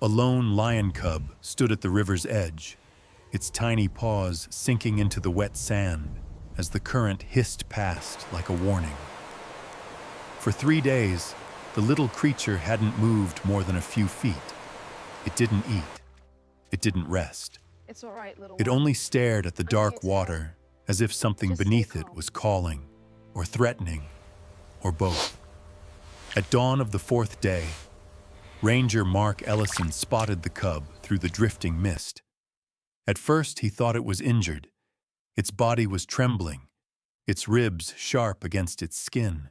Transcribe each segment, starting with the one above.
A lone lion cub stood at the river's edge, its tiny paws sinking into the wet sand as the current hissed past like a warning. For 3 days, the little creature hadn't moved more than a few feet. It didn't eat. It didn't rest. It's all right, little It one. only stared at the I'm here dark to help. water as if something Just stay beneath it calm. was calling, or threatening, or both. At dawn of the fourth day, Ranger Mark Ellison spotted the cub through the drifting mist. At first, he thought it was injured. Its body was trembling, its ribs sharp against its skin.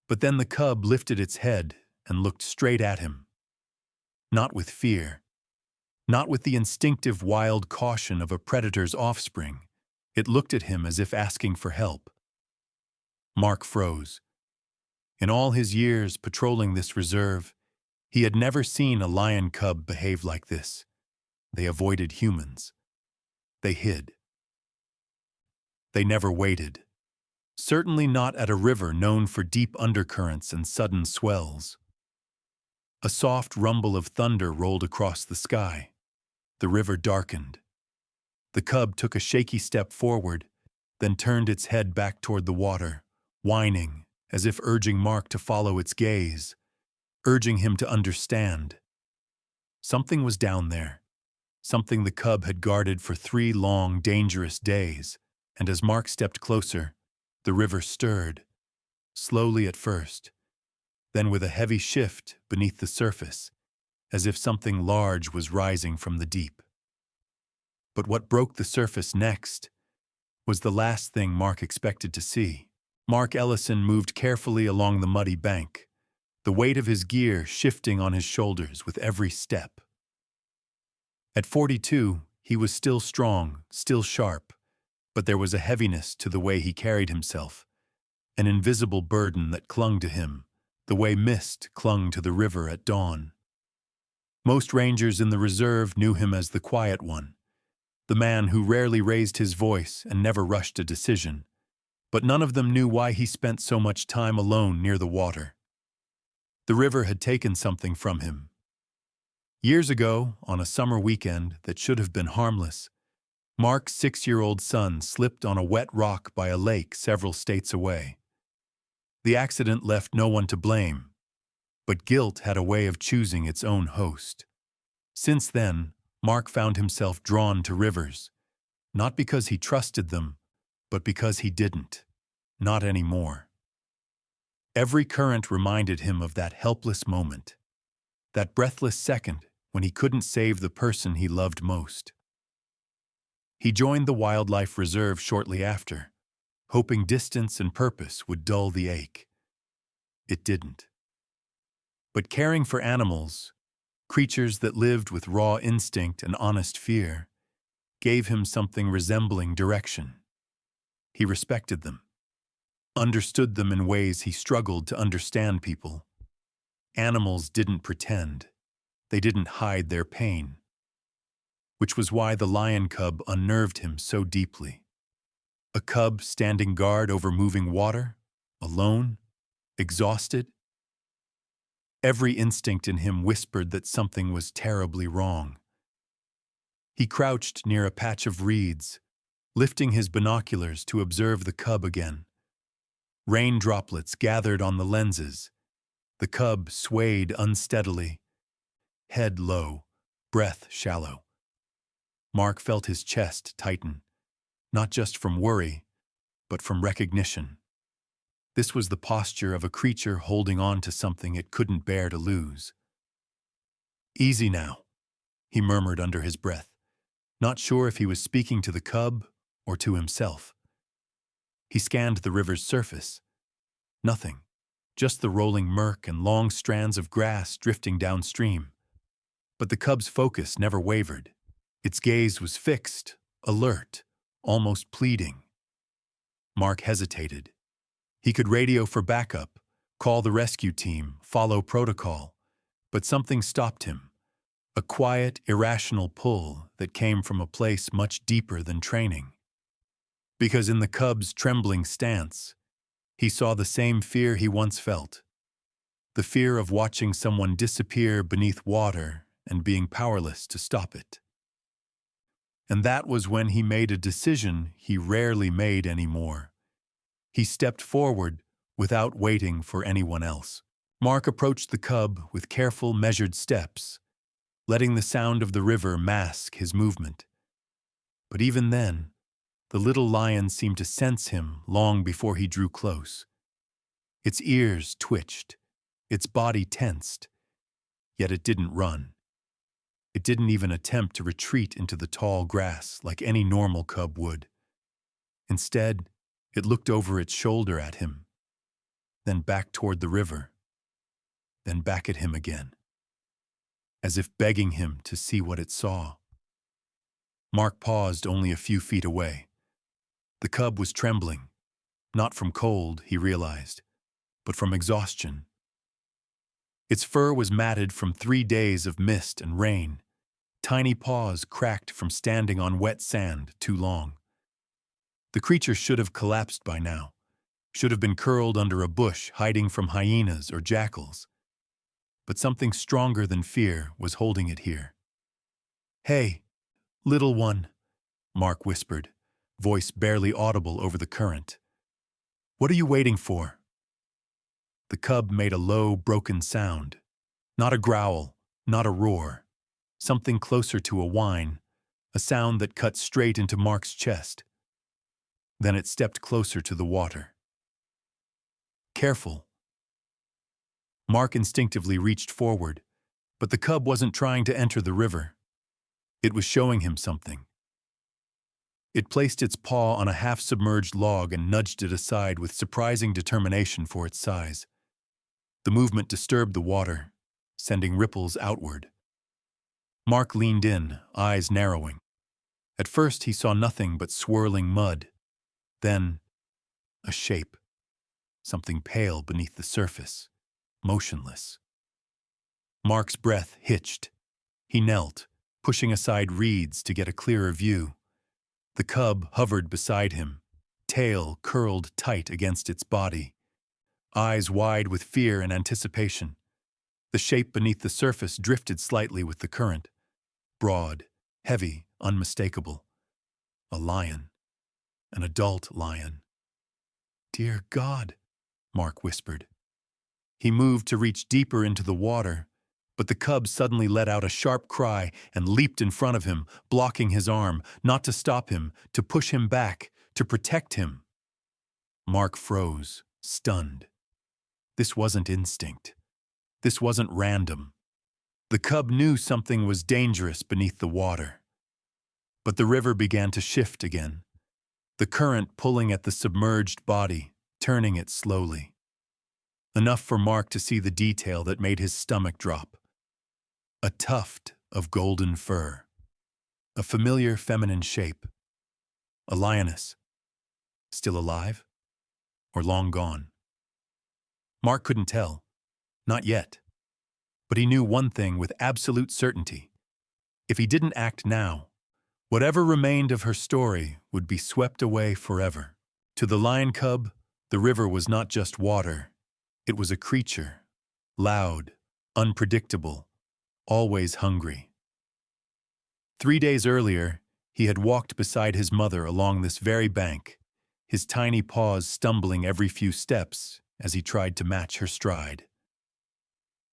But then the cub lifted its head and looked straight at him. Not with fear, not with the instinctive wild caution of a predator's offspring. It looked at him as if asking for help. Mark froze. In all his years patrolling this reserve, he had never seen a lion cub behave like this. They avoided humans. They hid. They never waited. Certainly not at a river known for deep undercurrents and sudden swells. A soft rumble of thunder rolled across the sky. The river darkened. The cub took a shaky step forward, then turned its head back toward the water, whining, as if urging Mark to follow its gaze, urging him to understand. Something was down there, something the cub had guarded for 3 long, dangerous days, and as Mark stepped closer, the river stirred, slowly at first, then with a heavy shift beneath the surface, as if something large was rising from the deep. But what broke the surface next was the last thing Mark expected to see. Mark Ellison moved carefully along the muddy bank, the weight of his gear shifting on his shoulders with every step. At 42, he was still strong, still sharp, but there was a heaviness to the way he carried himself, an invisible burden that clung to him, the way mist clung to the river at dawn. Most rangers in the reserve knew him as the quiet one, the man who rarely raised his voice and never rushed a decision, but none of them knew why he spent so much time alone near the water. The river had taken something from him. Years ago, on a summer weekend that should have been harmless, Mark's 6-year-old son slipped on a wet rock by a lake several states away. The accident left no one to blame, but guilt had a way of choosing its own host. Since then, Mark found himself drawn to rivers, not because he trusted them, but because he didn't. Not anymore. Every current reminded him of that helpless moment, that breathless second when he couldn't save the person he loved most. He joined the wildlife reserve shortly after, hoping distance and purpose would dull the ache. It didn't. But caring for animals, creatures that lived with raw instinct and honest fear, gave him something resembling direction. He respected them, understood them in ways he struggled to understand people. Animals didn't pretend. They didn't hide their pain, which was why the lion cub unnerved him so deeply. A cub standing guard over moving water, alone, exhausted. Every instinct in him whispered that something was terribly wrong. He crouched near a patch of reeds, lifting his binoculars to observe the cub again. Rain droplets gathered on the lenses. The cub swayed unsteadily, head low, breath shallow. Mark felt his chest tighten, not just from worry, but from recognition. This was the posture of a creature holding on to something it couldn't bear to lose. "Easy now," he murmured under his breath, not sure if he was speaking to the cub or to himself. He scanned the river's surface. Nothing, just the rolling murk and long strands of grass drifting downstream. But the cub's focus never wavered. Its gaze was fixed, alert, almost pleading. Mark hesitated. He could radio for backup, call the rescue team, follow protocol, but something stopped him. A quiet, irrational pull that came from a place much deeper than training. Because in the cub's trembling stance, he saw the same fear he once felt. The fear of watching someone disappear beneath water and being powerless to stop it. And that was when he made a decision he rarely made anymore. He stepped forward without waiting for anyone else. Mark approached the cub with careful, measured steps, letting the sound of the river mask his movement. But even then, the little lion seemed to sense him long before he drew close. Its ears twitched, its body tensed, yet it didn't run. It didn't even attempt to retreat into the tall grass like any normal cub would. Instead, it looked over its shoulder at him, then back toward the river, then back at him again, as if begging him to see what it saw. Mark paused only a few feet away. The cub was trembling, not from cold, he realized, but from exhaustion. Its fur was matted from 3 days of mist and rain. Tiny paws cracked from standing on wet sand too long. The creature should have collapsed by now, should have been curled under a bush hiding from hyenas or jackals. But something stronger than fear was holding it here. "Hey, little one," Mark whispered, voice barely audible over the current. "What are you waiting for?" The cub made a low, broken sound. Not a growl, not a roar. Something closer to a whine, a sound that cut straight into Mark's chest. Then it stepped closer to the water. "Careful." Mark instinctively reached forward, but the cub wasn't trying to enter the river. It was showing him something. It placed its paw on a half-submerged log and nudged it aside with surprising determination for its size. The movement disturbed the water, sending ripples outward. Mark leaned in, eyes narrowing. At first he saw nothing but swirling mud. Then, a shape. Something pale beneath the surface, motionless. Mark's breath hitched. He knelt, pushing aside reeds to get a clearer view. The cub hovered beside him, tail curled tight against its body, eyes wide with fear and anticipation. The shape beneath the surface drifted slightly with the current. Broad, heavy, unmistakable. A lion. An adult lion. "Dear God," Mark whispered. He moved to reach deeper into the water, but the cub suddenly let out a sharp cry and leaped in front of him, blocking his arm, not to stop him, to push him back, to protect him. Mark froze, stunned. This wasn't instinct. This wasn't random. The cub knew something was dangerous beneath the water. But the river began to shift again, the current pulling at the submerged body, turning it slowly. Enough for Mark to see the detail that made his stomach drop. A tuft of golden fur. A familiar feminine shape. A lioness. Still alive? Or long gone? Mark couldn't tell. Not yet. But he knew one thing with absolute certainty. If he didn't act now, whatever remained of her story would be swept away forever. To the lion cub, the river was not just water. It was a creature, loud, unpredictable, always hungry. 3 days earlier, he had walked beside his mother along this very bank, his tiny paws stumbling every few steps as he tried to match her stride.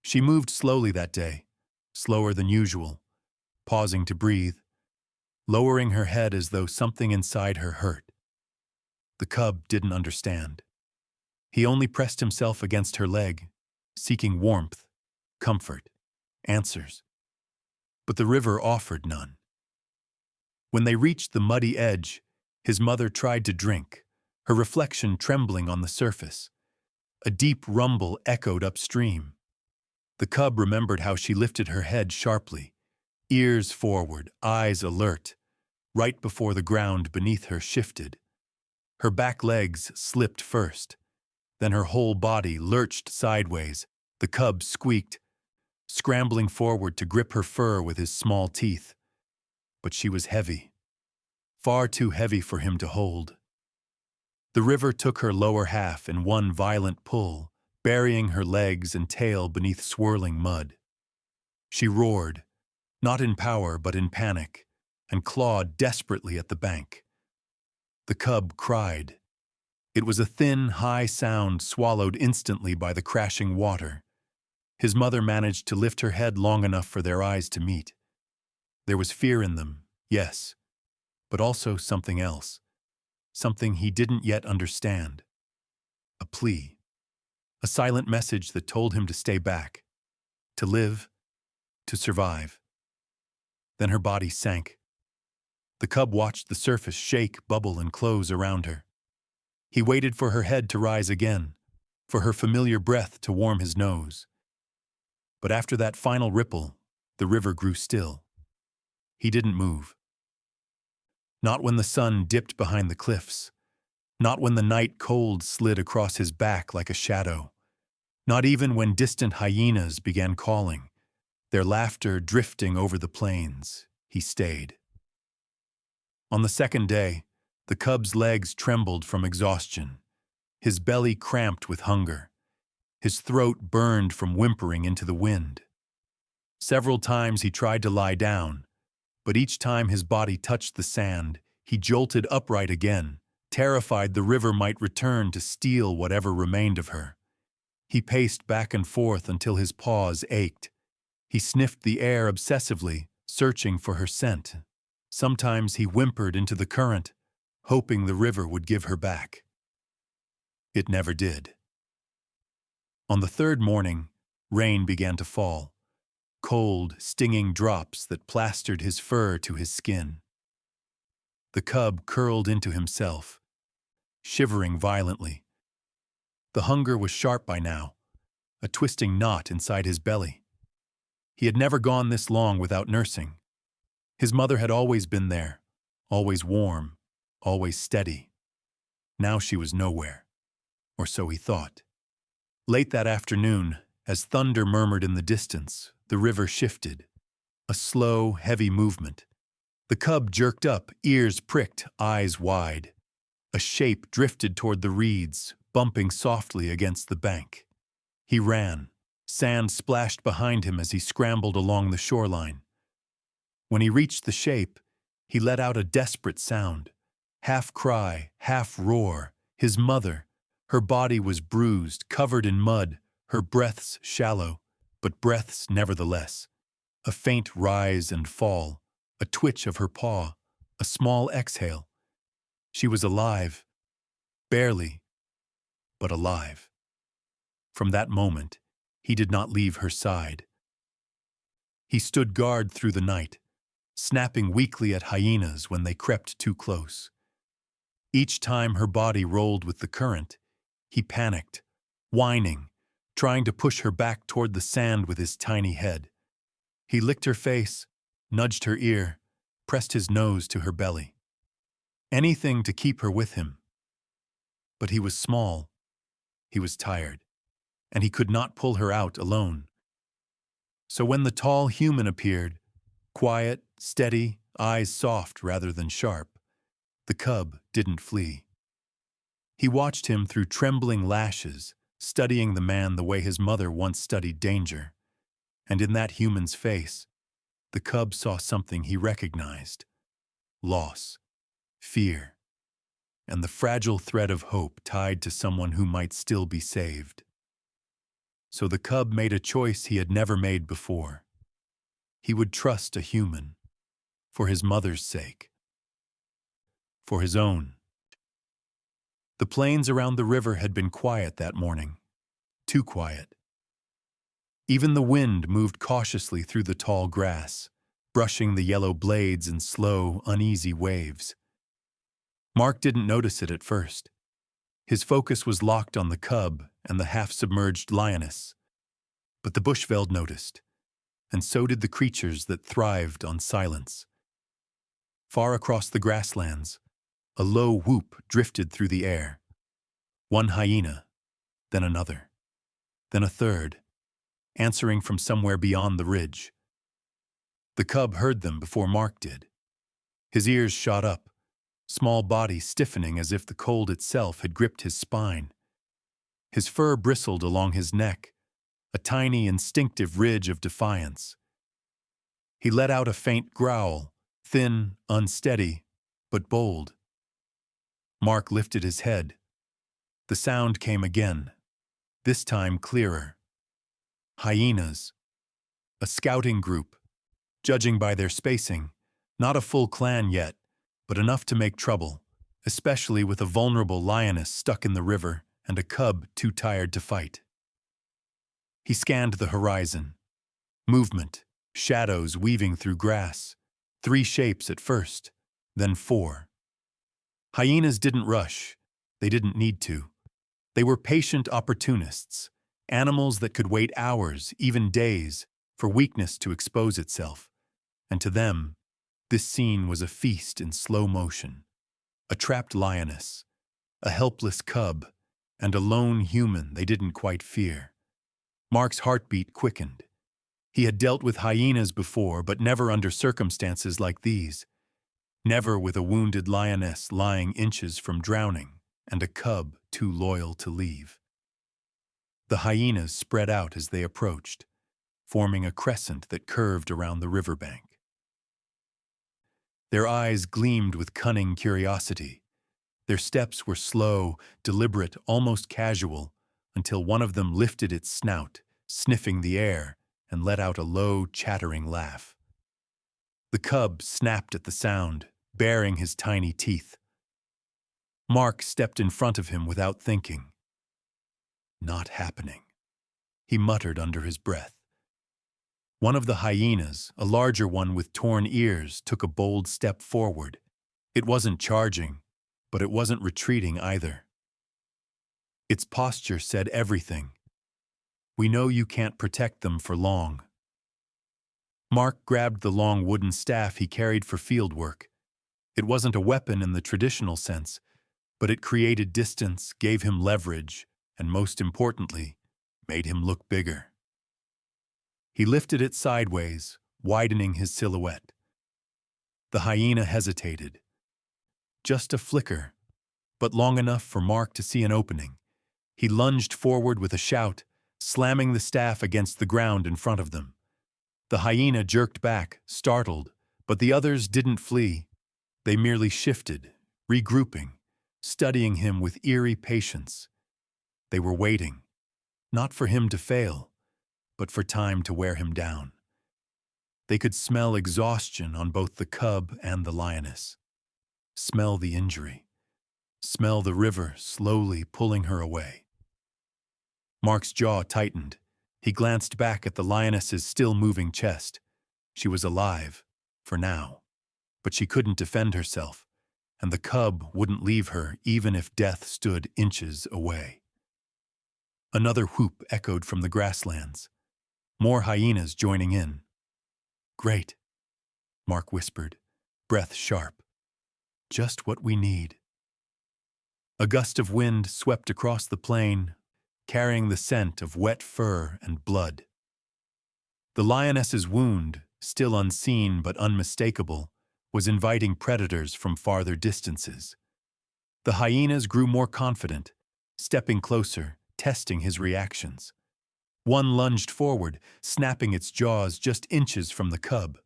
She moved slowly that day, slower than usual, pausing to breathe, lowering her head as though something inside her hurt. The cub didn't understand. He only pressed himself against her leg, seeking warmth, comfort, answers. But the river offered none. When they reached the muddy edge, his mother tried to drink, her reflection trembling on the surface. A deep rumble echoed upstream. The cub remembered how she lifted her head sharply, ears forward, eyes alert, right before the ground beneath her shifted. Her back legs slipped first, then her whole body lurched sideways. The cub squeaked, scrambling forward to grip her fur with his small teeth. But she was heavy, far too heavy for him to hold. The river took her lower half in one violent pull, burying her legs and tail beneath swirling mud. She roared, not in power but in panic, and clawed desperately at the bank. The cub cried. It was a thin, high sound swallowed instantly by the crashing water. His mother managed to lift her head long enough for their eyes to meet. There was fear in them, yes, but also something else, something he didn't yet understand. A plea, a silent message that told him to stay back, to live, to survive. Then her body sank. The cub watched the surface shake, bubble, and close around her. He waited for her head to rise again, for her familiar breath to warm his nose. But after that final ripple, the river grew still. He didn't move. Not when the sun dipped behind the cliffs. Not when the night cold slid across his back like a shadow. Not even when distant hyenas began calling, their laughter drifting over the plains. He stayed. On the second day, the cub's legs trembled from exhaustion. His belly cramped with hunger. His throat burned from whimpering into the wind. Several times he tried to lie down, but each time his body touched the sand, he jolted upright again, terrified the river might return to steal whatever remained of her. He paced back and forth until his paws ached. He sniffed the air obsessively, searching for her scent. Sometimes he whimpered into the current, hoping the river would give her back. It never did. On the third morning, rain began to fall. Cold, stinging drops that plastered his fur to his skin. The cub curled into himself, shivering violently. The hunger was sharp by now, a twisting knot inside his belly. He had never gone this long without nursing. His mother had always been there, always warm, always steady. Now she was nowhere, or so he thought. Late that afternoon, as thunder murmured in the distance, the river shifted. A slow, heavy movement. The cub jerked up, ears pricked, eyes wide. A shape drifted toward the reeds, bumping softly against the bank. He ran. Sand splashed behind him as he scrambled along the shoreline. When he reached the shape, he let out a desperate sound. Half cry, half roar. His mother. Her body was bruised, covered in mud, her breaths shallow, but breaths nevertheless. A faint rise and fall, a twitch of her paw, a small exhale. She was alive. Barely, but alive. From that moment, he did not leave her side. He stood guard through the night, snapping weakly at hyenas when they crept too close. Each time her body rolled with the current, he panicked, whining, trying to push her back toward the sand with his tiny head. He licked her face, nudged her ear, pressed his nose to her belly. Anything to keep her with him. But he was small, he was tired, and he could not pull her out alone. So when the tall human appeared, quiet, steady, eyes soft rather than sharp, the cub didn't flee. He watched him through trembling lashes, studying the man the way his mother once studied danger. And in that human's face, the cub saw something he recognized. Loss, fear, and the fragile thread of hope tied to someone who might still be saved. So the cub made a choice he had never made before. He would trust a human, for his mother's sake, for his own. The plains around the river had been quiet that morning, too quiet. Even the wind moved cautiously through the tall grass, brushing the yellow blades in slow, uneasy waves. Mark didn't notice it at first. His focus was locked on the cub and the half-submerged lioness. But the bushveld noticed, and so did the creatures that thrived on silence. Far across the grasslands, a low whoop drifted through the air. One hyena, then another, then a third, answering from somewhere beyond the ridge. The cub heard them before Mark did. His ears shot up, small body stiffening as if the cold itself had gripped his spine. His fur bristled along his neck, a tiny instinctive ridge of defiance. He let out a faint growl, thin, unsteady, but bold. Mark lifted his head. The sound came again, this time clearer. Hyenas. A scouting group. Judging by their spacing, not a full clan yet, but enough to make trouble, especially with a vulnerable lioness stuck in the river and a cub too tired to fight. He scanned the horizon. Movement, shadows weaving through grass. 3 shapes at first, then 4. Hyenas didn't rush. They didn't need to. They were patient opportunists, animals that could wait hours, even days, for weakness to expose itself. And to them, this scene was a feast in slow motion. A trapped lioness, a helpless cub, and a lone human they didn't quite fear. Mark's heartbeat quickened. He had dealt with hyenas before, but never under circumstances like these. Never with a wounded lioness lying inches from drowning and a cub too loyal to leave. The hyenas spread out as they approached, forming a crescent that curved around the riverbank. Their eyes gleamed with cunning curiosity. Their steps were slow, deliberate, almost casual, until one of them lifted its snout, sniffing the air, and let out a low, chattering laugh. The cub snapped at the sound, baring his tiny teeth. Mark stepped in front of him without thinking. "Not happening," he muttered under his breath. One of the hyenas, a larger one with torn ears, took a bold step forward. It wasn't charging, but it wasn't retreating either. Its posture said everything. "We know you can't protect them for long." Mark grabbed the long wooden staff he carried for field work. It wasn't a weapon in the traditional sense, but it created distance, gave him leverage, and most importantly, made him look bigger. He lifted it sideways, widening his silhouette. The hyena hesitated. Just a flicker, but long enough for Mark to see an opening. He lunged forward with a shout, slamming the staff against the ground in front of them. The hyena jerked back, startled, but the others didn't flee. They merely shifted, regrouping, studying him with eerie patience. They were waiting, not for him to fail, but for time to wear him down. They could smell exhaustion on both the cub and the lioness. Smell the injury. Smell the river slowly pulling her away. Mark's jaw tightened. He glanced back at the lioness's still-moving chest. She was alive, for now, but she couldn't defend herself, and the cub wouldn't leave her even if death stood inches away. Another whoop echoed from the grasslands. More hyenas joining in. "Great," Mark whispered, breath sharp. "Just what we need." A gust of wind swept across the plain, carrying the scent of wet fur and blood. The lioness's wound, still unseen but unmistakable, was inviting predators from farther distances. The hyenas grew more confident, stepping closer, testing his reactions. One lunged forward, snapping its jaws just inches from the cub.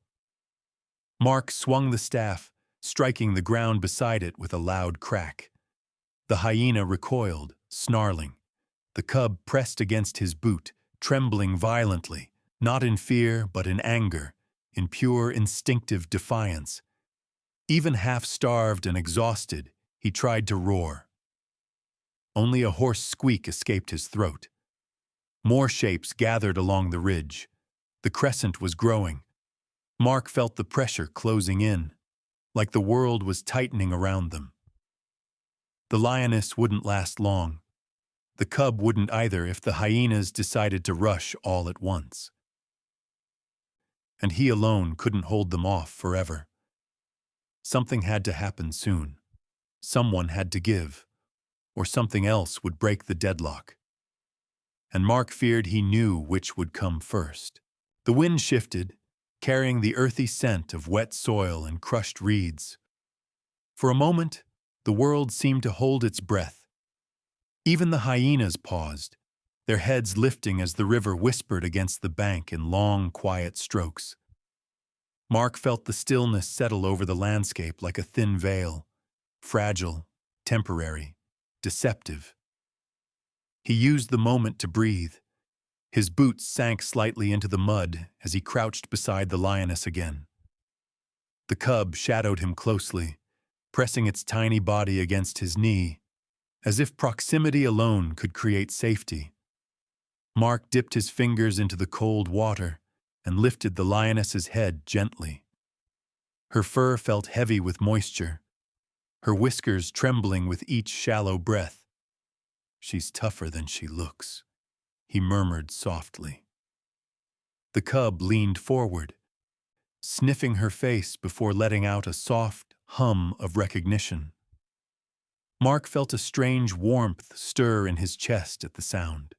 Mark swung the staff, striking the ground beside it with a loud crack. The hyena recoiled, snarling. The cub pressed against his boot, trembling violently, not in fear but in anger, in pure instinctive defiance. Even half-starved and exhausted, he tried to roar. Only a hoarse squeak escaped his throat. More shapes gathered along the ridge. The crescent was growing. Mark felt the pressure closing in, like the world was tightening around them. The lioness wouldn't last long. The cub wouldn't either if the hyenas decided to rush all at once. And he alone couldn't hold them off forever. Something had to happen soon. Someone had to give, or something else would break the deadlock. And Mark feared he knew which would come first. The wind shifted, carrying the earthy scent of wet soil and crushed reeds. For a moment, the world seemed to hold its breath. Even the hyenas paused, their heads lifting as the river whispered against the bank in long, quiet strokes. Mark felt the stillness settle over the landscape like a thin veil, fragile, temporary, deceptive. He used the moment to breathe. His boots sank slightly into the mud as he crouched beside the lioness again. The cub shadowed him closely, pressing its tiny body against his knee, as if proximity alone could create safety. Mark dipped his fingers into the cold water and lifted the lioness's head gently. Her fur felt heavy with moisture, her whiskers trembling with each shallow breath. "She's tougher than she looks," he murmured softly. The cub leaned forward, sniffing her face before letting out a soft hum of recognition. Mark felt a strange warmth stir in his chest at the sound,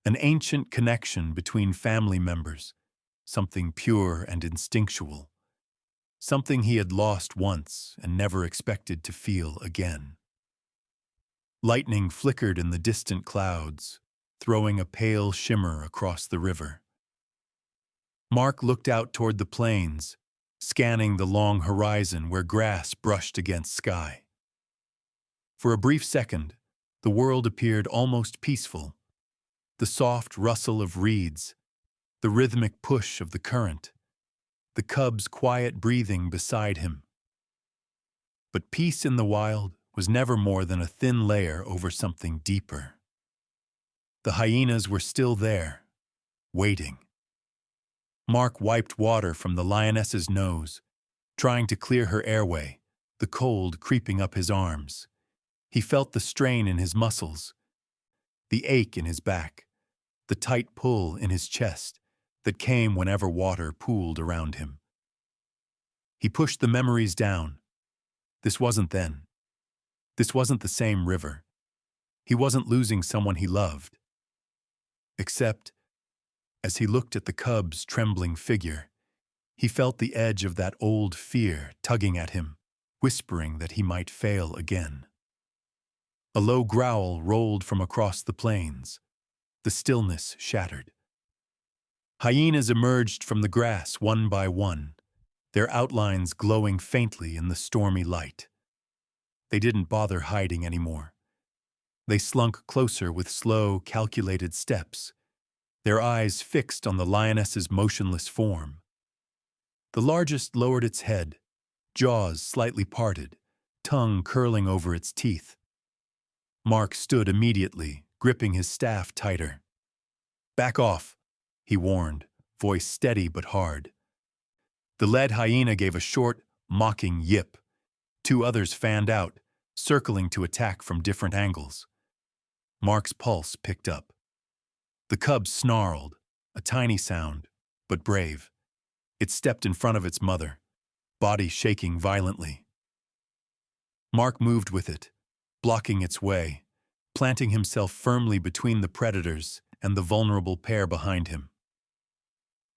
an ancient connection between family members, something pure and instinctual, something he had lost once and never expected to feel again. Lightning flickered in the distant clouds, throwing a pale shimmer across the river. Mark looked out toward the plains, scanning the long horizon where grass brushed against sky. For a brief second, the world appeared almost peaceful. The soft rustle of reeds, the rhythmic push of the current, the cub's quiet breathing beside him. But peace in the wild was never more than a thin layer over something deeper. The hyenas were still there, waiting. Mark wiped water from the lioness's nose, trying to clear her airway, the cold creeping up his arms. He felt the strain in his muscles, the ache in his back, the tight pull in his chest that came whenever water pooled around him. He pushed the memories down. This wasn't then. This wasn't the same river. He wasn't losing someone he loved. Except, as he looked at the cub's trembling figure, he felt the edge of that old fear tugging at him, whispering that he might fail again. A low growl rolled from across the plains. The stillness shattered. Hyenas emerged from the grass one by one, their outlines glowing faintly in the stormy light. They didn't bother hiding anymore. They slunk closer with slow, calculated steps, their eyes fixed on the lioness's motionless form. The largest lowered its head, jaws slightly parted, tongue curling over its teeth. Mark stood immediately, gripping his staff tighter. "Back off," he warned, voice steady but hard. The lead hyena gave a short, mocking yip. Two others fanned out, circling to attack from different angles. Mark's pulse picked up. The cub snarled, a tiny sound, but brave. It stepped in front of its mother, body shaking violently. Mark moved with it, blocking its way, planting himself firmly between the predators and the vulnerable pair behind him.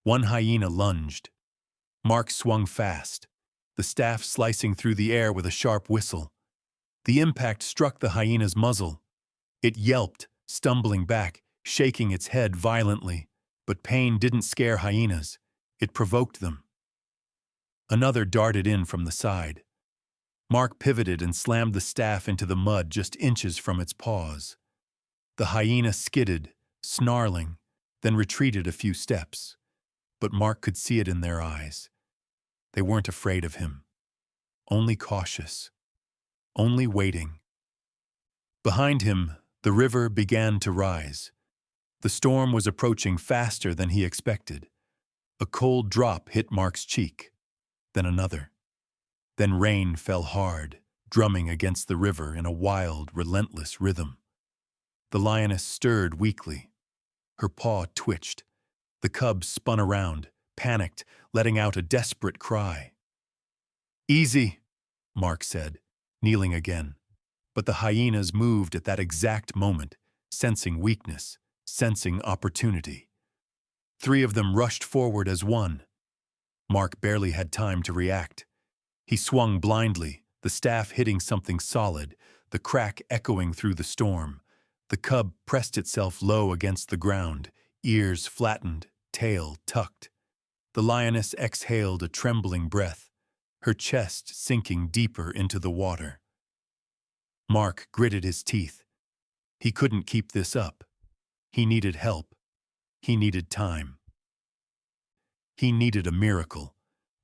One hyena lunged. Mark swung fast, the staff slicing through the air with a sharp whistle. The impact struck the hyena's muzzle. It yelped, stumbling back, shaking its head violently, but pain didn't scare hyenas. It provoked them. Another darted in from the side. Mark pivoted and slammed the staff into the mud just inches from its paws. The hyena skidded, snarling, then retreated a few steps. But Mark could see it in their eyes. They weren't afraid of him. Only cautious. Only waiting. Behind him, the river began to rise. The storm was approaching faster than he expected. A cold drop hit Mark's cheek, then another. Then rain fell hard, drumming against the river in a wild, relentless rhythm. The lioness stirred weakly. Her paw twitched. The cub spun around, panicked, letting out a desperate cry. "Easy," Mark said, kneeling again. But the hyenas moved at that exact moment, sensing weakness, sensing opportunity. 3 of them rushed forward as one. Mark barely had time to react. He swung blindly, the staff hitting something solid, the crack echoing through the storm. The cub pressed itself low against the ground, ears flattened, tail tucked. The lioness exhaled a trembling breath, her chest sinking deeper into the water. Mark gritted his teeth. He couldn't keep this up. He needed help. He needed time. He needed a miracle,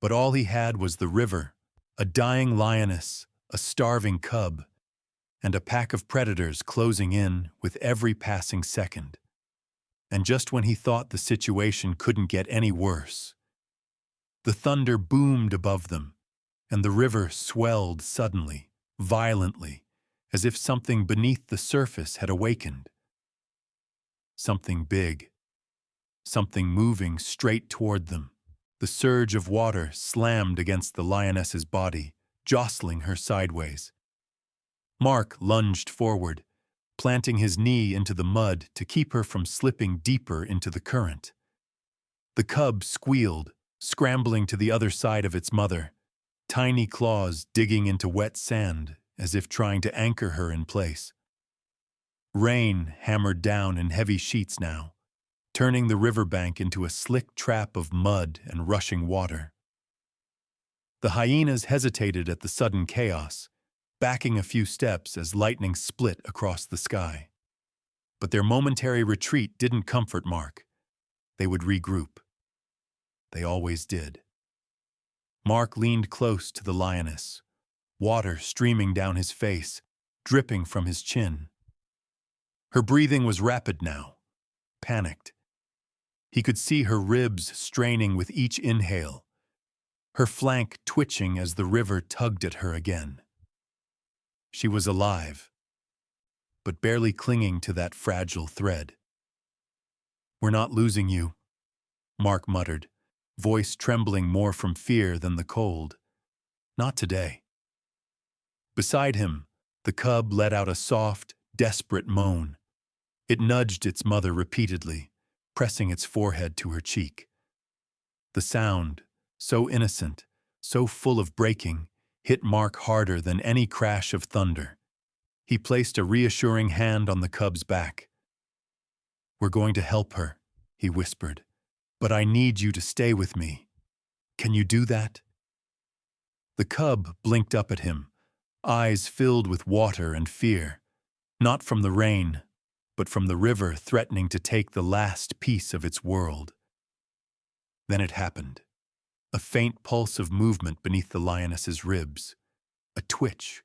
but all he had was the river, a dying lioness, a starving cub, and a pack of predators closing in with every passing second. And just when he thought the situation couldn't get any worse, the thunder boomed above them, and the river swelled suddenly, violently, as if something beneath the surface had awakened. Something big, something moving straight toward them. The surge of water slammed against the lioness's body, jostling her sideways. Mark lunged forward, planting his knee into the mud to keep her from slipping deeper into the current. The cub squealed, scrambling to the other side of its mother, tiny claws digging into wet sand as if trying to anchor her in place. Rain hammered down in heavy sheets now, turning the riverbank into a slick trap of mud and rushing water. The hyenas hesitated at the sudden chaos, backing a few steps as lightning split across the sky. But their momentary retreat didn't comfort Mark. They would regroup. They always did. Mark leaned close to the lioness, water streaming down his face, dripping from his chin. Her breathing was rapid now, panicked. He could see her ribs straining with each inhale, her flank twitching as the river tugged at her again. She was alive, but barely clinging to that fragile thread. "We're not losing you," Mark muttered, voice trembling more from fear than the cold. "Not today." Beside him, the cub let out a soft, desperate moan. It nudged its mother repeatedly, pressing its forehead to her cheek. The sound, so innocent, so full of breaking, hit Mark harder than any crash of thunder. He placed a reassuring hand on the cub's back. "We're going to help her," he whispered, "but I need you to stay with me. Can you do that?" The cub blinked up at him, eyes filled with water and fear, not from the rain, but from the river threatening to take the last piece of its world. Then it happened. A faint pulse of movement beneath the lioness's ribs. A twitch,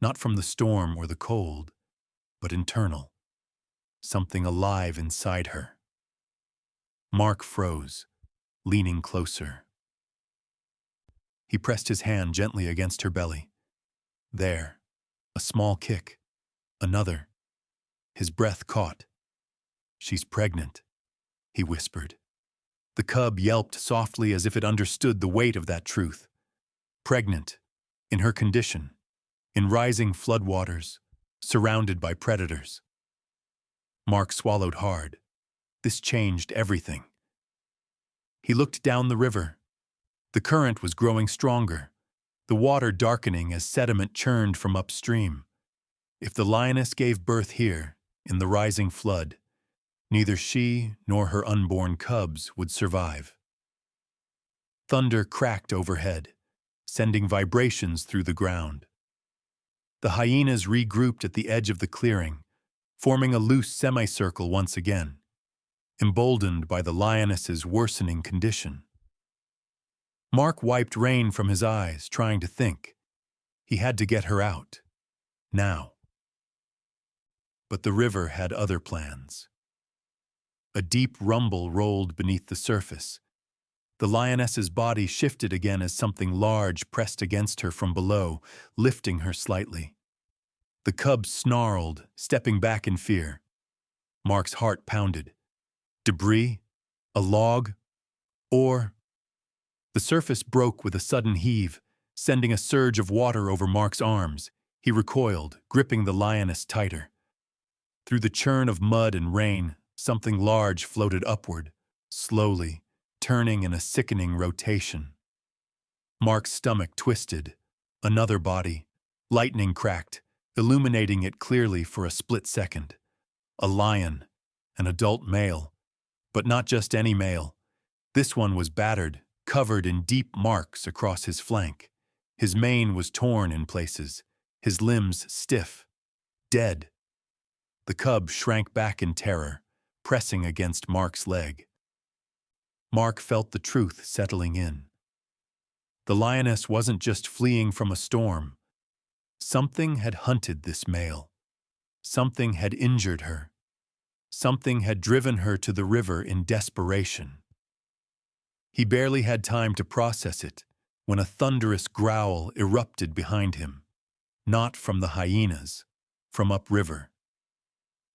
not from the storm or the cold, but internal. Something alive inside her. Mark froze, leaning closer. He pressed his hand gently against her belly. There, a small kick, another. His breath caught. "She's pregnant," he whispered. The cub yelped softly as if it understood the weight of that truth. Pregnant, in her condition, in rising floodwaters, surrounded by predators. Mark swallowed hard. This changed everything. He looked down the river. The current was growing stronger, the water darkening as sediment churned from upstream. If the lioness gave birth here, in the rising flood, neither she nor her unborn cubs would survive. Thunder cracked overhead, sending vibrations through the ground. The hyenas regrouped at the edge of the clearing, forming a loose semicircle once again, emboldened by the lioness's worsening condition. Mark wiped rain from his eyes, trying to think. He had to get her out. Now. But the river had other plans. A deep rumble rolled beneath the surface. The lioness's body shifted again as something large pressed against her from below, lifting her slightly. The cub snarled, stepping back in fear. Mark's heart pounded. Debris? A log? Or... The surface broke with a sudden heave, sending a surge of water over Mark's arms. He recoiled, gripping the lioness tighter. Through the churn of mud and rain, something large floated upward, slowly, turning in a sickening rotation. Mark's stomach twisted. Another body. Lightning cracked, illuminating it clearly for a split second. A lion, an adult male. But not just any male. This one was battered, covered in deep marks across his flank. His mane was torn in places, his limbs stiff, dead. The cub shrank back in terror, pressing against Mark's leg. Mark felt the truth settling in. The lioness wasn't just fleeing from a storm. Something had hunted this male. Something had injured her. Something had driven her to the river in desperation. He barely had time to process it when a thunderous growl erupted behind him. Not from the hyenas, from upriver.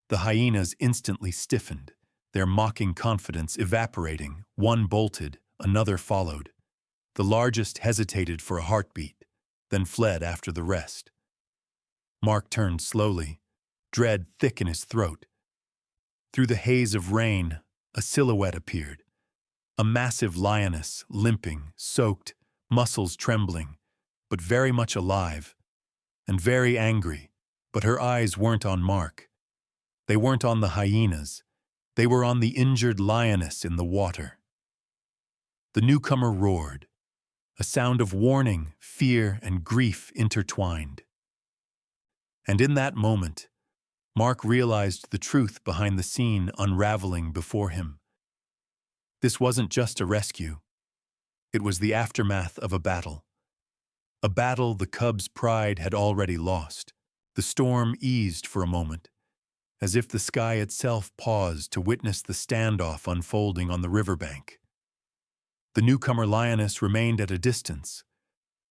The hyenas instantly stiffened, their mocking confidence evaporating. One bolted, another followed. The largest hesitated for a heartbeat, then fled after the rest. Mark turned slowly, dread thick in his throat. Through the haze of rain, a silhouette appeared. A massive lioness, limping, soaked, muscles trembling, but very much alive, and very angry. But her eyes weren't on Mark. They weren't on the hyenas. They were on the injured lioness in the water. The newcomer roared, a sound of warning, fear, and grief intertwined. And in that moment, Mark realized the truth behind the scene unraveling before him. This wasn't just a rescue. It was the aftermath of a battle. A battle the cub's pride had already lost. The storm eased for a moment, as if the sky itself paused to witness the standoff unfolding on the riverbank. The newcomer lioness remained at a distance,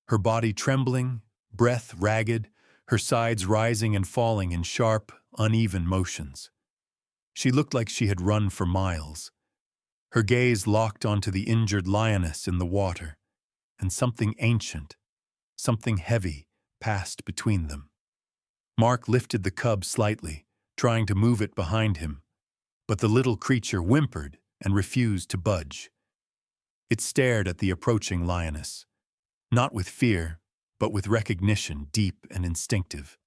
her body trembling, breath ragged, her sides rising and falling in sharp, uneven motions. She looked like she had run for miles. Her gaze locked onto the injured lioness in the water, and something ancient, something heavy, passed between them. Mark lifted the cub slightly, trying to move it behind him, but the little creature whimpered and refused to budge. It stared at the approaching lioness, not with fear, but with recognition deep and instinctive.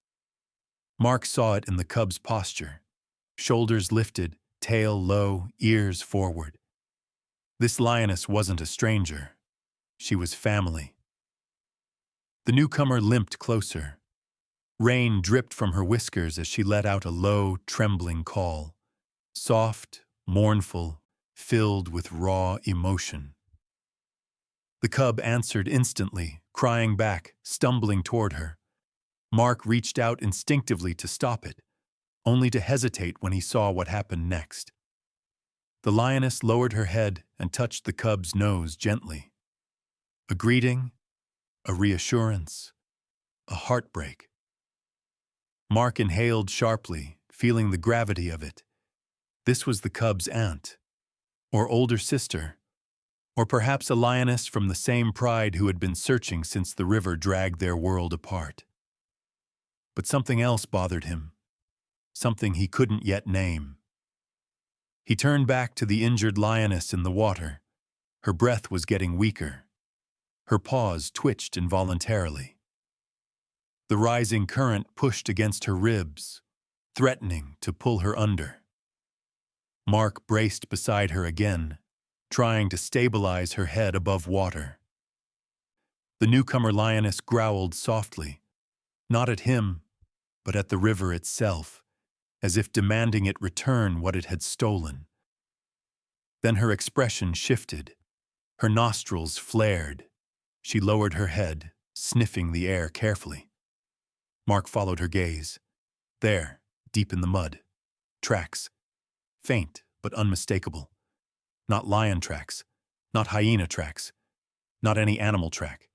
Mark saw it in the cub's posture, shoulders lifted, tail low, ears forward. This lioness wasn't a stranger. She was family. The newcomer limped closer. Rain dripped from her whiskers as she let out a low, trembling call, soft, mournful, filled with raw emotion. The cub answered instantly, crying back, stumbling toward her. Mark reached out instinctively to stop it, only to hesitate when he saw what happened next. The lioness lowered her head and touched the cub's nose gently. A greeting, a reassurance, a heartbreak. Mark inhaled sharply, feeling the gravity of it. This was the cub's aunt, or older sister, or perhaps a lioness from the same pride who had been searching since the river dragged their world apart. But something else bothered him, something he couldn't yet name. He turned back to the injured lioness in the water. Her breath was getting weaker. Her paws twitched involuntarily. The rising current pushed against her ribs, threatening to pull her under. Mark braced beside her again, trying to stabilize her head above water. The newcomer lioness growled softly, not at him, but at the river itself, as if demanding it return what it had stolen. Then her expression shifted. Her nostrils flared. She lowered her head, sniffing the air carefully. Mark followed her gaze. There, deep in the mud, tracks, faint but unmistakable. Not lion tracks, not hyena tracks, not any animal track.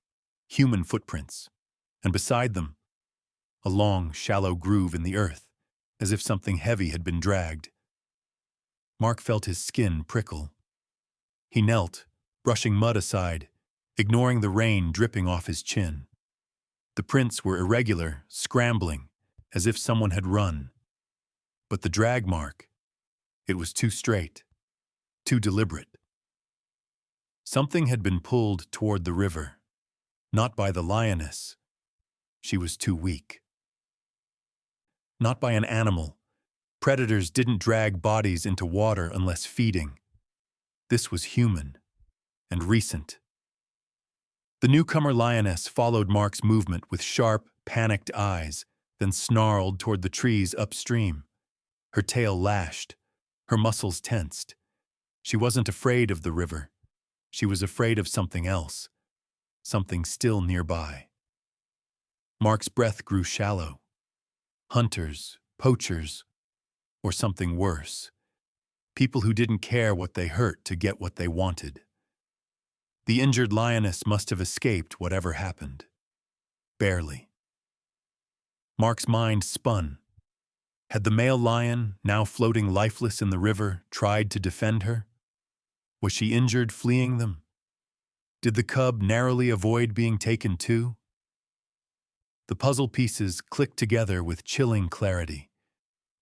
Human footprints. And beside them, a long, shallow groove in the earth, as if something heavy had been dragged. Mark felt his skin prickle. He knelt, brushing mud aside, ignoring the rain dripping off his chin. The prints were irregular, scrambling, as if someone had run. But the drag mark, it was too straight, too deliberate. Something had been pulled toward the river, not by the lioness. She was too weak. Not by an animal. Predators didn't drag bodies into water unless feeding. This was human. and recent. The newcomer lioness followed Mark's movement with sharp, panicked eyes, then snarled toward the trees upstream. Her tail lashed, her muscles tensed. She wasn't afraid of the river. She was afraid of something else, something still nearby. Mark's breath grew shallow. Hunters, poachers, or something worse. People who didn't care what they hurt to get what they wanted. The injured lioness must have escaped whatever happened. Barely. Mark's mind spun. Had the male lion, now floating lifeless in the river, tried to defend her? Was she injured fleeing them? Did the cub narrowly avoid being taken too? The puzzle pieces clicked together with chilling clarity.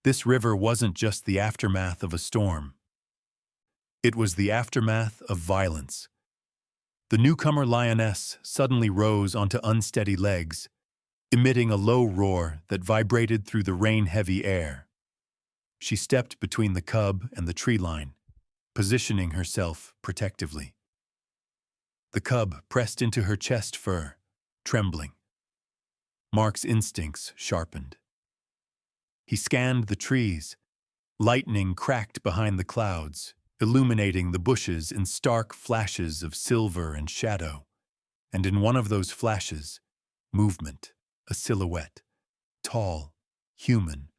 This river wasn't just the aftermath of a storm. It was the aftermath of violence. The newcomer lioness suddenly rose onto unsteady legs, emitting a low roar that vibrated through the rain-heavy air. She stepped between the cub and the tree line, positioning herself protectively. The cub pressed into her chest fur, trembling. Mark's instincts sharpened. He scanned the trees. Lightning cracked behind the clouds, illuminating the bushes in stark flashes of silver and shadow. And in one of those flashes, movement, a silhouette, tall, human,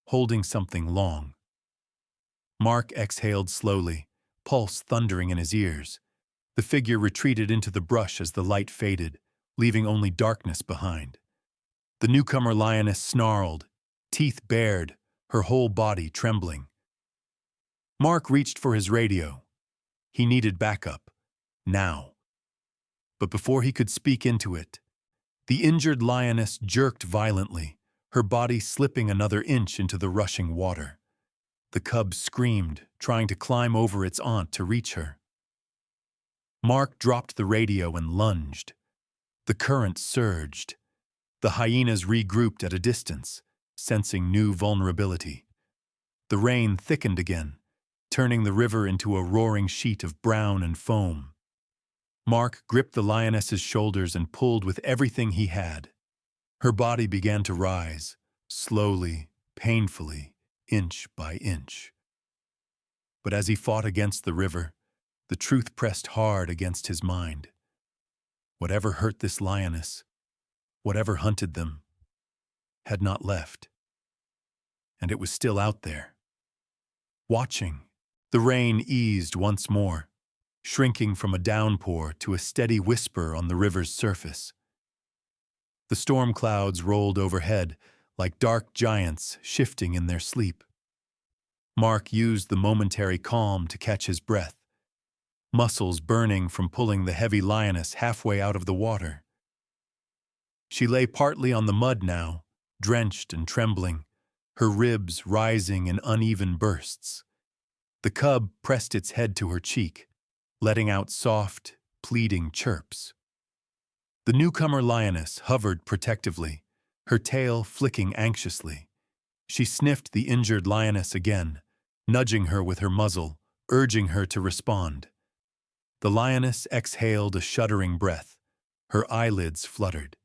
holding something long. Mark exhaled slowly, pulse thundering in his ears. The figure retreated into the brush as the light faded, leaving only darkness behind. The newcomer lioness snarled, teeth bared, her whole body trembling. Mark reached for his radio. He needed backup. Now. But before he could speak into it, the injured lioness jerked violently, her body slipping another inch into the rushing water. The cub screamed, trying to climb over its aunt to reach her. Mark dropped the radio and lunged. The current surged. The hyenas regrouped at a distance, sensing new vulnerability. The rain thickened again, turning the river into a roaring sheet of brown and foam. Mark gripped the lioness's shoulders and pulled with everything he had. Her body began to rise, slowly, painfully, inch by inch. But as he fought against the river, the truth pressed hard against his mind. Whatever hurt this lioness, whatever hunted them, had not left. And it was still out there. Watching, the rain eased once more, shrinking from a downpour to a steady whisper on the river's surface. The storm clouds rolled overhead like dark giants shifting in their sleep. Mark used the momentary calm to catch his breath, muscles burning from pulling the heavy lioness halfway out of the water. She lay partly on the mud now, drenched and trembling, her ribs rising in uneven bursts. The cub pressed its head to her cheek, letting out soft, pleading chirps. The newcomer lioness hovered protectively, her tail flicking anxiously. She sniffed the injured lioness again, nudging her with her muzzle, urging her to respond. The lioness exhaled a shuddering breath. Her eyelids fluttered.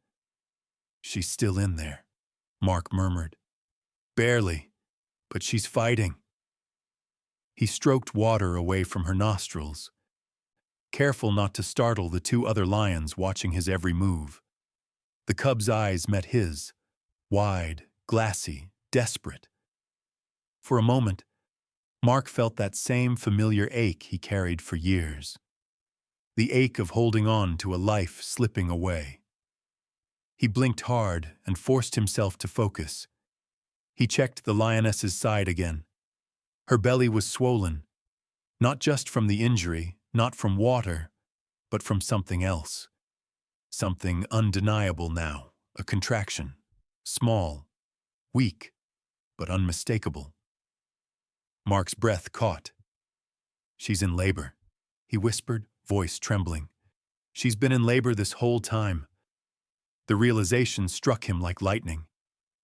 "She's still in there," Mark murmured. "Barely, but she's fighting." He stroked water away from her nostrils, careful not to startle the two other lions watching his every move. The cub's eyes met his, wide, glassy, desperate. For a moment, Mark felt that same familiar ache he carried for years. The ache of holding on to a life slipping away. He blinked hard and forced himself to focus. He checked the lioness's side again. Her belly was swollen, not just from the injury, not from water, but from something else. Something undeniable now, a contraction. Small, weak, but unmistakable. Mark's breath caught. "She's in labor," he whispered, voice trembling. "She's been in labor this whole time." The realization struck him like lightning.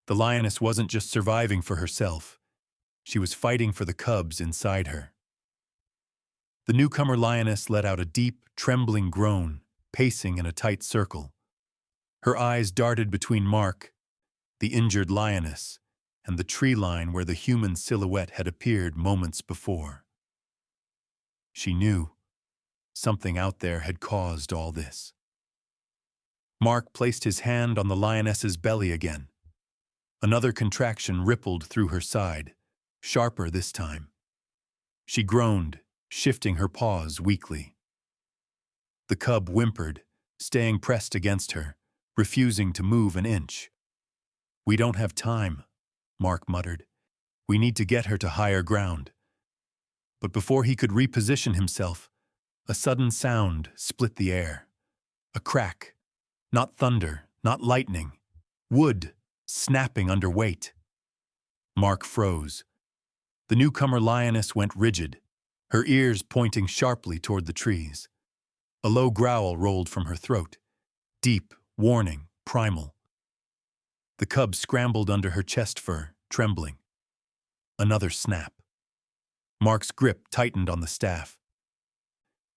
The lioness wasn't just surviving for herself. She was fighting for the cubs inside her. The newcomer lioness let out a deep, trembling groan, pacing in a tight circle. Her eyes darted between Mark, the injured lioness, and the tree line where the human silhouette had appeared moments before. She knew something out there had caused all this. Mark placed his hand on the lioness's belly again. Another contraction rippled through her side, sharper this time. She groaned, shifting her paws weakly. The cub whimpered, staying pressed against her, refusing to move an inch. "We don't have time," Mark muttered. "We need to get her to higher ground." But before he could reposition himself, a sudden sound split the air. A crack. Not thunder, not lightning. Wood snapping under weight. Mark froze. The newcomer lioness went rigid, her ears pointing sharply toward the trees. A low growl rolled from her throat. Deep, warning, primal. The cub scrambled under her chest fur, trembling. Another snap. Mark's grip tightened on the staff.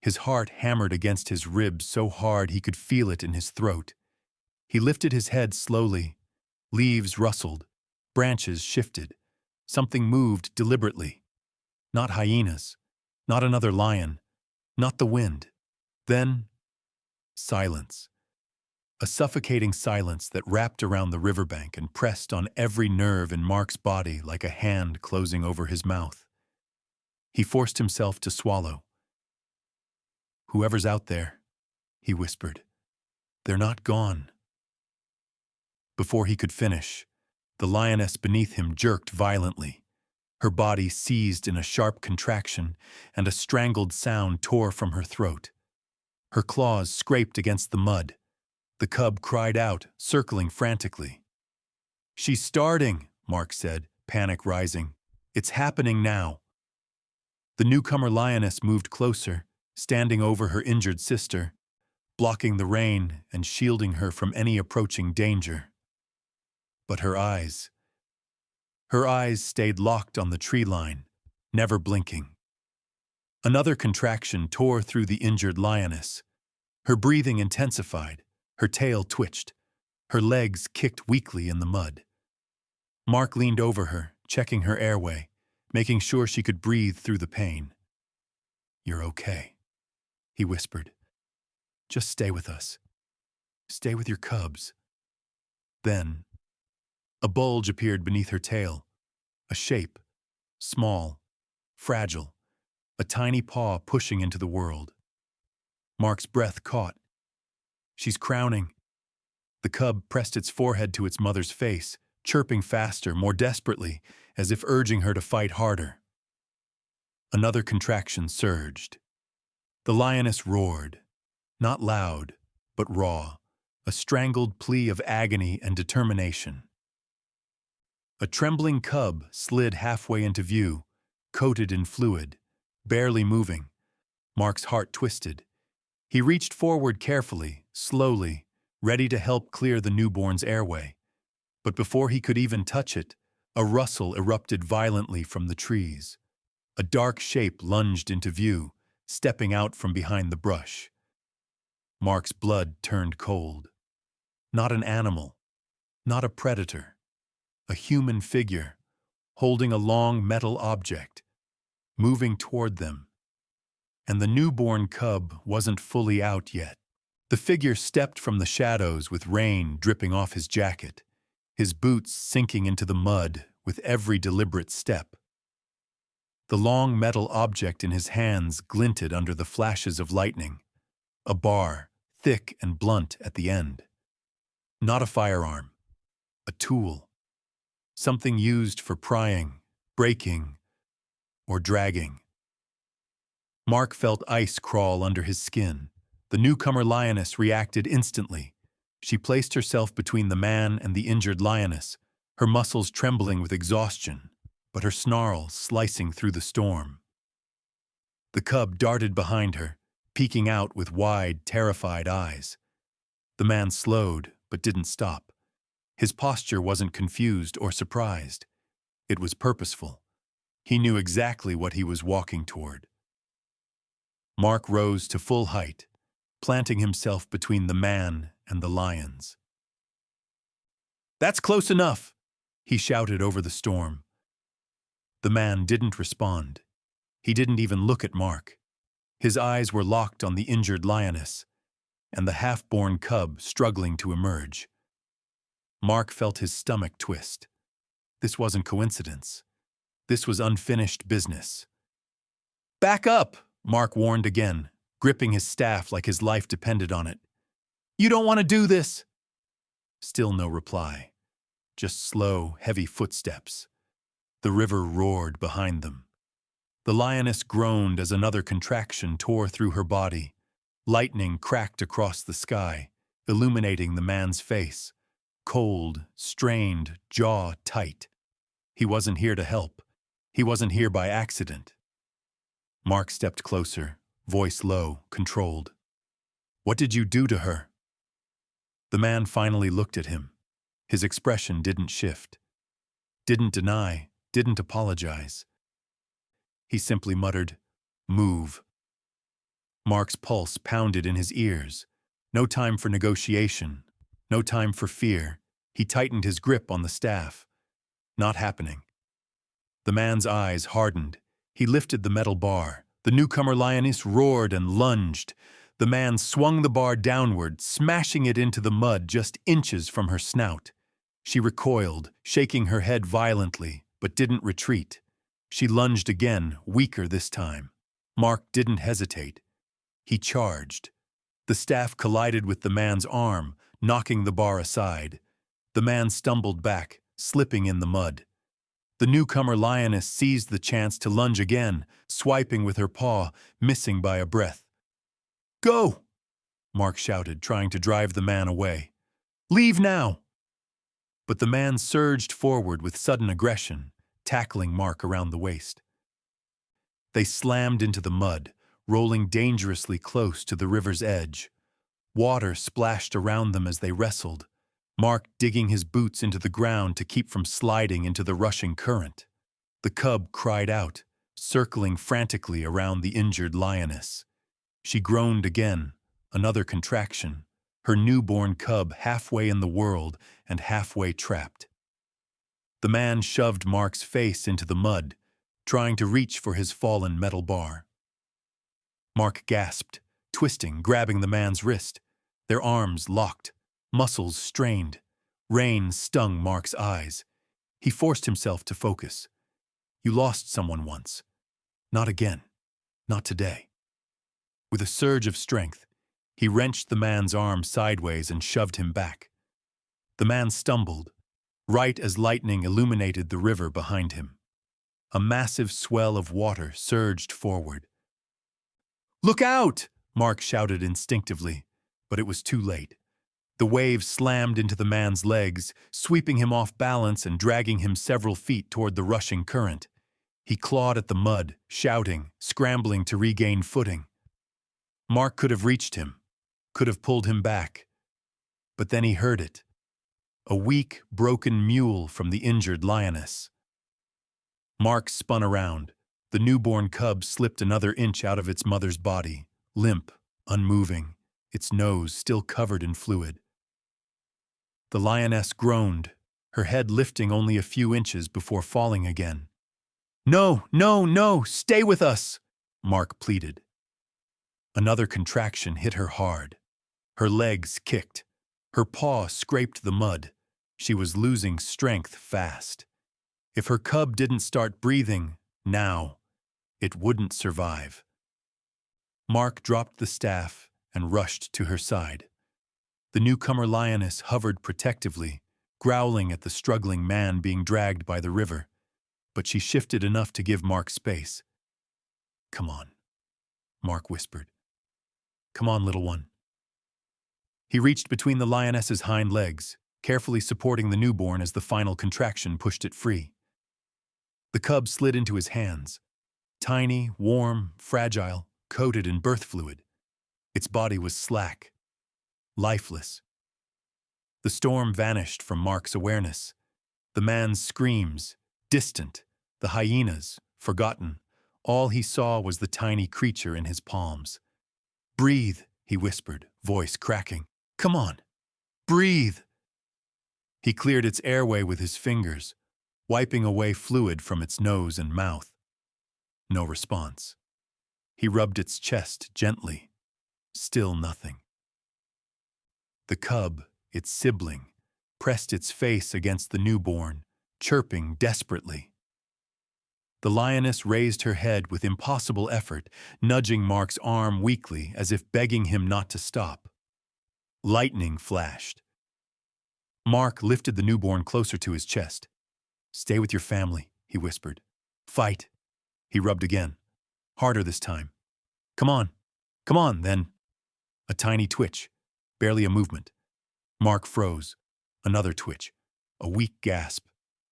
His heart hammered against his ribs so hard he could feel it in his throat. He lifted his head slowly. Leaves rustled. Branches shifted. Something moved deliberately. Not hyenas. Not another lion. Not the wind. Then, silence. A suffocating silence that wrapped around the riverbank and pressed on every nerve in Mark's body like a hand closing over his mouth. He forced himself to swallow. "Whoever's out there," he whispered, "they're not gone." Before he could finish, the lioness beneath him jerked violently. Her body seized in a sharp contraction, and a strangled sound tore from her throat. Her claws scraped against the mud. The cub cried out, circling frantically. "She's starting," Mark said, panic rising. "It's happening now." The newcomer lioness moved closer, standing over her injured sister, blocking the rain and shielding her from any approaching danger. But her eyes stayed locked on the tree line, never blinking. Another contraction tore through the injured lioness. Her breathing intensified, her tail twitched, her legs kicked weakly in the mud. Mark leaned over her, checking her airway, making sure she could breathe through the pain. "You're okay," he whispered. "Just stay with us. Stay with your cubs." Then, a bulge appeared beneath her tail, a shape, small, fragile, a tiny paw pushing into the world. Mark's breath caught. "She's crowning." The cub pressed its forehead to its mother's face, chirping faster, more desperately, as if urging her to fight harder. Another contraction surged. The lioness roared, not loud, but raw, a strangled plea of agony and determination. A trembling cub slid halfway into view, coated in fluid, barely moving. Mark's heart twisted. He reached forward carefully, slowly, ready to help clear the newborn's airway. But before he could even touch it, a rustle erupted violently from the trees. A dark shape lunged into view, stepping out from behind the brush. Mark's blood turned cold. Not an animal, not a predator. A human figure, holding a long metal object, moving toward them. And the newborn cub wasn't fully out yet. The figure stepped from the shadows with rain dripping off his jacket, his boots sinking into the mud with every deliberate step. The long metal object in his hands glinted under the flashes of lightning, a bar, thick and blunt at the end. Not a firearm, a tool. Something used for prying, breaking, or dragging. Mark felt ice crawl under his skin. The newcomer lioness reacted instantly. She placed herself between the man and the injured lioness, her muscles trembling with exhaustion, but her snarl slicing through the storm. The cub darted behind her, peeking out with wide, terrified eyes. The man slowed, but didn't stop. His posture wasn't confused or surprised. It was purposeful. He knew exactly what he was walking toward. Mark rose to full height, planting himself between the man and the lions. "That's close enough," he shouted over the storm. The man didn't respond. He didn't even look at Mark. His eyes were locked on the injured lioness and the half-born cub struggling to emerge. Mark felt his stomach twist. This wasn't coincidence. This was unfinished business. "Back up," Mark warned again, gripping his staff like his life depended on it. "You don't want to do this." Still no reply. Just slow, heavy footsteps. The river roared behind them. The lioness groaned as another contraction tore through her body. Lightning cracked across the sky, illuminating the man's face. Cold, strained, jaw tight. He wasn't here to help. He wasn't here by accident. Mark stepped closer, voice low, controlled. "What did you do to her?" The man finally looked at him. His expression didn't shift. Didn't deny, didn't apologize. He simply muttered, "Move." Mark's pulse pounded in his ears. No time for negotiation. No time for fear. He tightened his grip on the staff. Not happening. The man's eyes hardened. He lifted the metal bar. The newcomer lioness roared and lunged. The man swung the bar downward, smashing it into the mud just inches from her snout. She recoiled, shaking her head violently, but didn't retreat. She lunged again, weaker this time. Mark didn't hesitate. He charged. The staff collided with the man's arm, knocking the bar aside. The man stumbled back, slipping in the mud. The newcomer lioness seized the chance to lunge again, swiping with her paw, missing by a breath. "Go!" Mark shouted, trying to drive the man away. "Leave now!" But the man surged forward with sudden aggression, tackling Mark around the waist. They slammed into the mud, rolling dangerously close to the river's edge. Water splashed around them as they wrestled, Mark digging his boots into the ground to keep from sliding into the rushing current. The cub cried out, circling frantically around the injured lioness. She groaned again, another contraction, her newborn cub halfway in the world and halfway trapped. The man shoved Mark's face into the mud, trying to reach for his fallen metal bar. Mark gasped, twisting, grabbing the man's wrist. Their arms locked, muscles strained. Rain stung Mark's eyes. He forced himself to focus. You lost someone once. Not again. Not today. With a surge of strength, he wrenched the man's arm sideways and shoved him back. The man stumbled, right as lightning illuminated the river behind him. A massive swell of water surged forward. "Look out!" Mark shouted instinctively, but it was too late. The wave slammed into the man's legs, sweeping him off balance and dragging him several feet toward the rushing current. He clawed at the mud, shouting, scrambling to regain footing. Mark could have reached him, could have pulled him back. But then he heard it. A weak, broken mewl from the injured lioness. Mark spun around. The newborn cub slipped another inch out of its mother's body, limp, unmoving, its nose still covered in fluid. The lioness groaned, her head lifting only a few inches before falling again. "No, no, no, stay with us," Mark pleaded. Another contraction hit her hard. Her legs kicked. Her paw scraped the mud. She was losing strength fast. If her cub didn't start breathing, now, it wouldn't survive. Mark dropped the staff and rushed to her side. The newcomer lioness hovered protectively, growling at the struggling man being dragged by the river, but she shifted enough to give Mark space. "Come on," Mark whispered. "Come on, little one." He reached between the lioness's hind legs, carefully supporting the newborn as the final contraction pushed it free. The cub slid into his hands, tiny, warm, fragile, coated in birth fluid. Its body was slack, lifeless. The storm vanished from Mark's awareness. The man's screams, distant, the hyenas, forgotten, All he saw was the tiny creature in his palms. "Breathe," he whispered, voice cracking. "Come on, breathe." He cleared its airway with his fingers, wiping away fluid from its nose and mouth. No response. He rubbed its chest gently. Still nothing. The cub, its sibling, pressed its face against the newborn, chirping desperately. The lioness raised her head with impossible effort, nudging Mark's arm weakly as if begging him not to stop. Lightning flashed. Mark lifted the newborn closer to his chest. "Stay with your family," he whispered. "Fight." He rubbed again. Harder this time. Come on, then." A tiny twitch, barely a movement. Mark froze. Another twitch. A weak gasp.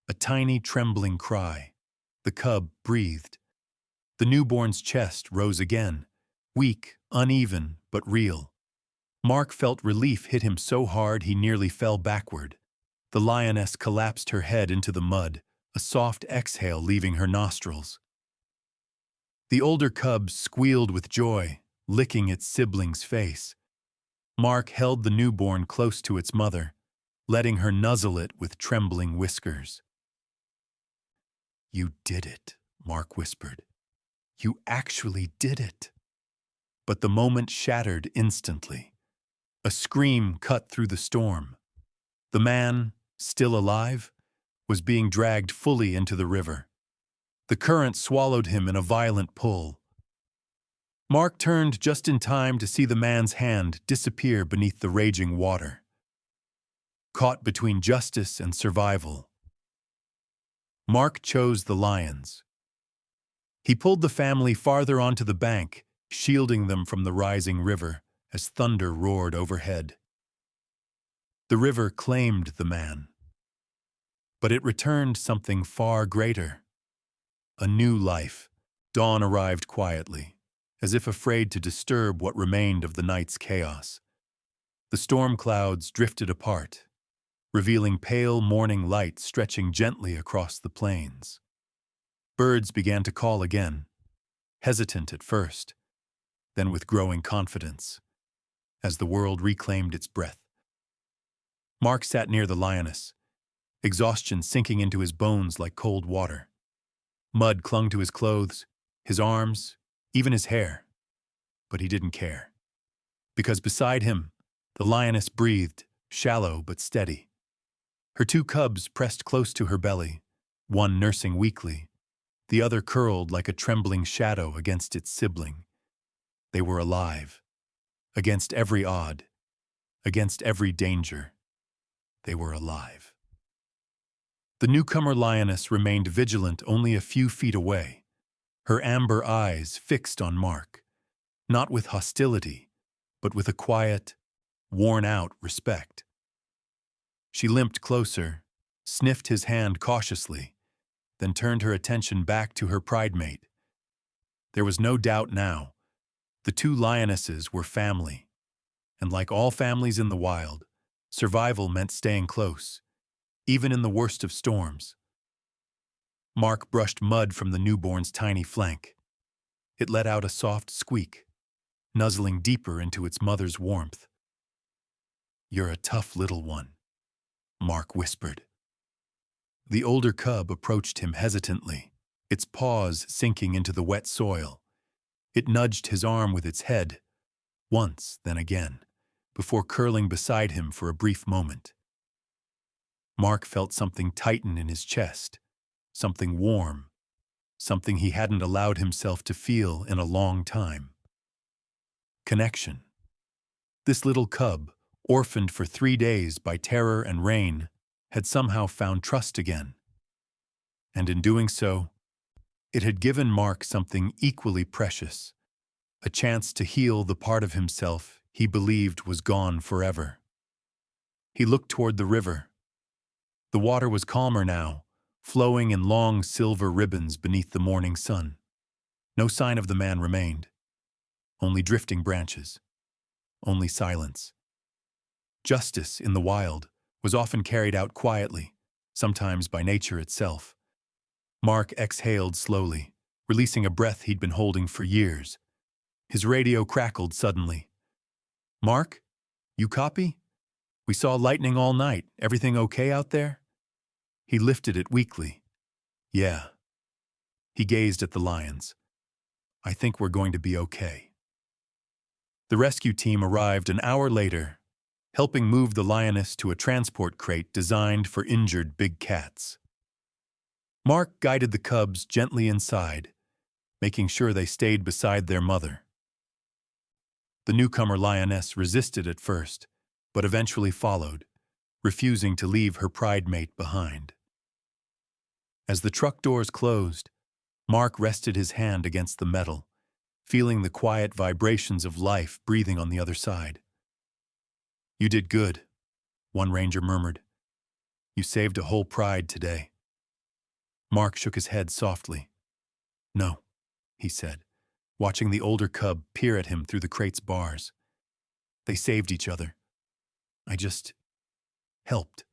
A tiny trembling cry. The cub breathed. The newborn's chest rose again. Weak, uneven, but real. Mark felt relief hit him so hard he nearly fell backward. The lioness collapsed her head into the mud, a soft exhale leaving her nostrils. The older cub squealed with joy, licking its sibling's face. Mark held the newborn close to its mother, letting her nuzzle it with trembling whiskers. "You did it," Mark whispered. "You actually did it." But the moment shattered instantly. A scream cut through the storm. The man, still alive, was being dragged fully into the river. The current swallowed him in a violent pull. Mark turned just in time to see the man's hand disappear beneath the raging water. Caught between justice and survival, Mark chose the lions. He pulled the family farther onto the bank, shielding them from the rising river as thunder roared overhead. The river claimed the man. But it returned something far greater. A new life. Dawn arrived quietly, as if afraid to disturb what remained of the night's chaos. The storm clouds drifted apart, revealing pale morning light stretching gently across the plains. Birds began to call again, hesitant at first, then with growing confidence, as the world reclaimed its breath. Mark sat near the lioness, exhaustion sinking into his bones like cold water. Mud clung to his clothes, his arms, even his hair. But he didn't care. Because beside him, the lioness breathed, shallow but steady. Her two cubs pressed close to her belly, one nursing weakly, the other curled like a trembling shadow against its sibling. They were alive. Against every odd, against every danger, they were alive. The newcomer lioness remained vigilant only a few feet away, her amber eyes fixed on Mark, not with hostility, but with a quiet, worn-out respect. She limped closer, sniffed his hand cautiously, then turned her attention back to her pridemate. There was no doubt now. The two lionesses were family, and like all families in the wild, survival meant staying close, even in the worst of storms. Mark brushed mud from the newborn's tiny flank. It let out a soft squeak, nuzzling deeper into its mother's warmth. "You're a tough little one," Mark whispered. The older cub approached him hesitantly, its paws sinking into the wet soil. It nudged his arm with its head, once, then again, before curling beside him for a brief moment. Mark felt something tighten in his chest, something warm, something he hadn't allowed himself to feel in a long time. Connection. This little cub, orphaned for 3 days by terror and rain, had somehow found trust again. And in doing so, it had given Mark something equally precious, a chance to heal the part of himself he believed was gone forever. He looked toward the river. The water was calmer now, flowing in long silver ribbons beneath the morning sun. No sign of the man remained. Only drifting branches. Only silence. Justice in the wild was often carried out quietly, sometimes by nature itself. Mark exhaled slowly, releasing a breath he'd been holding for years. His radio crackled suddenly. "Mark, you copy? We saw lightning all night. Everything okay out there?" He lifted it weakly. "Yeah." He gazed at the lions. "I think we're going to be okay." The rescue team arrived an hour later, helping move the lioness to a transport crate designed for injured big cats. Mark guided the cubs gently inside, making sure they stayed beside their mother. The newcomer lioness resisted at first, but eventually followed, refusing to leave her pride mate behind. As the truck doors closed, Mark rested his hand against the metal, feeling the quiet vibrations of life breathing on the other side. "You did good," one ranger murmured. "You saved a whole pride today." Mark shook his head softly. "No," he said, watching the older cub peer at him through the crate's bars. "They saved each other. I just helped."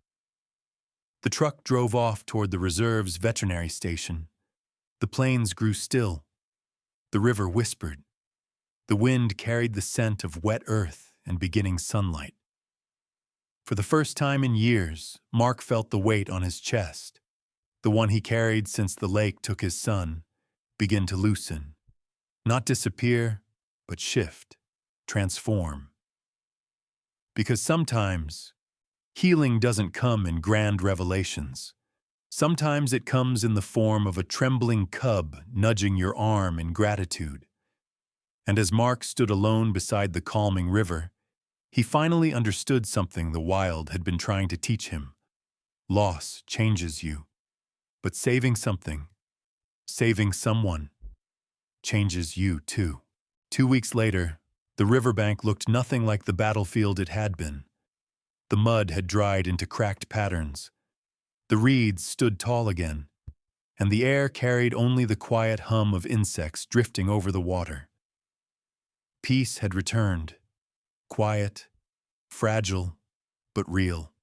The truck drove off toward the reserve's veterinary station. The plains grew still. The river whispered. The wind carried the scent of wet earth and beginning sunlight. For the first time in years, Mark felt the weight on his chest, the one he carried since the lake took his son, begin to loosen. Not disappear, but shift, transform. Because sometimes, healing doesn't come in grand revelations. Sometimes it comes in the form of a trembling cub nudging your arm in gratitude. And as Mark stood alone beside the calming river, he finally understood something the wild had been trying to teach him. Loss changes you, but saving something, saving someone, changes you too. 2 weeks later, the riverbank looked nothing like the battlefield it had been. The mud had dried into cracked patterns. The reeds stood tall again, and the air carried only the quiet hum of insects drifting over the water. Peace had returned, quiet, fragile, but real.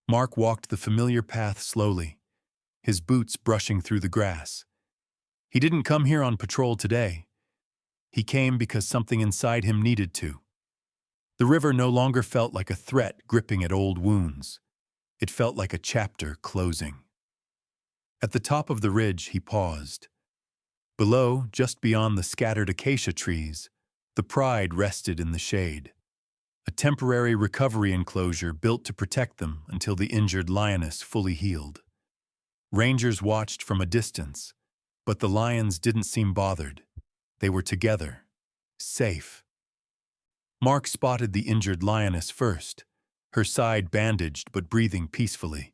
Mark walked the familiar path slowly, his boots brushing through the grass. He didn't come here on patrol today. He came because something inside him needed to. The river no longer felt like a threat gripping at old wounds. It felt like a chapter closing. At the top of the ridge, he paused. Below, just beyond the scattered acacia trees, the Pride rested in the shade. A temporary recovery enclosure built to protect them until the injured lioness fully healed. Rangers watched from a distance, but the lions didn't seem bothered. They were together, safe. Mark spotted the injured lioness first, her side bandaged but breathing peacefully.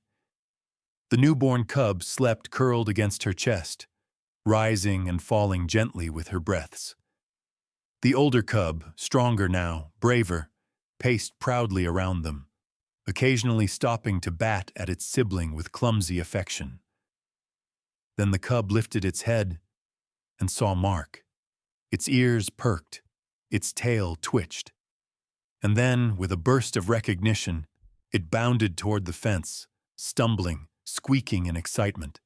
The newborn cub slept curled against her chest, rising and falling gently with her breaths. The older cub, stronger now, braver, paced proudly around them, occasionally stopping to bat at its sibling with clumsy affection. Then the cub lifted its head and saw Mark. Its ears perked, its tail twitched. And then, with a burst of recognition, it bounded toward the fence, stumbling, squeaking in excitement.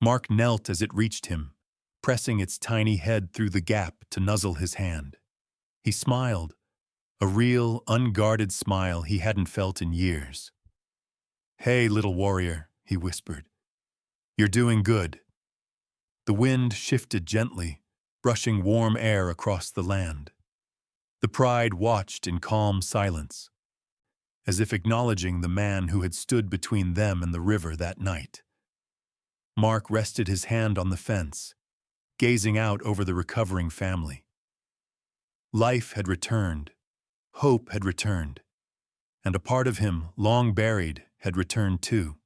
Mark knelt as it reached him, pressing its tiny head through the gap to nuzzle his hand. He smiled, a real, unguarded smile he hadn't felt in years. "Hey, little warrior," he whispered. "You're doing good." The wind shifted gently, brushing warm air across the land. The Pride watched in calm silence, as if acknowledging the man who had stood between them and the river that night. Mark rested his hand on the fence, gazing out over the recovering family. Life had returned, hope had returned, and a part of him, long buried, had returned too.